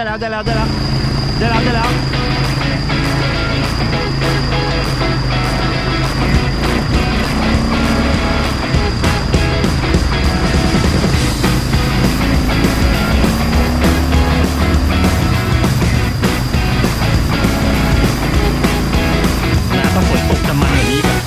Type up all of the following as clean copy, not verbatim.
แล้วได้แล้วได้แล้วได้แล้วได้แล้วฝนตกจะมันอย่างนี้กัน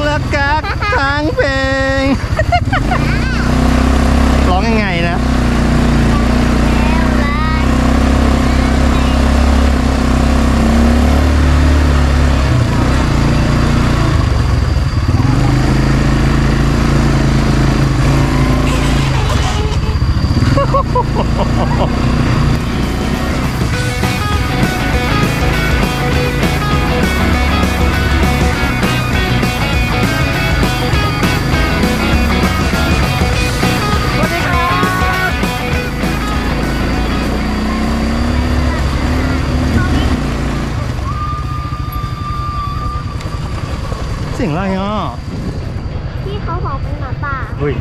แล้วกักทางเพลง ร้องยังไงนะ เสียงอะไรอ่ะที่เขาบอกเป็นหมาป่าเฮ้ย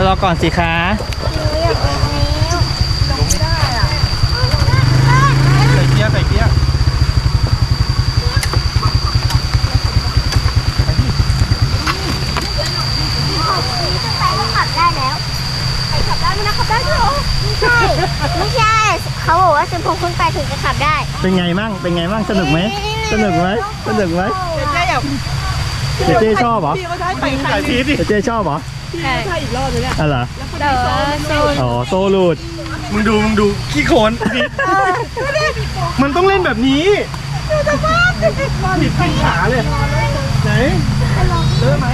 รอก่อนสิคะใส่เกียร์ใส่เกียร์ขับได้แล้วใครขับได้ไหมนะขับได้ด้วยเหรอไม่ใช่เขาบอกว่าจะพงขึ้นไปถึงจะขับได้เป็นไงมั่งเป็นไงมั่งสนุกไหมสนุกไหมสนุกไหมเจ๊ชอบเหรอเจ๊ชอบเหรอใช่อีกรอบเลยเนี่ยอะไรอ๋อโซลูดมึงดูขี้โขนมันต้องเล่นแบบนี้ผิดขาเลยไหนเลอะไหม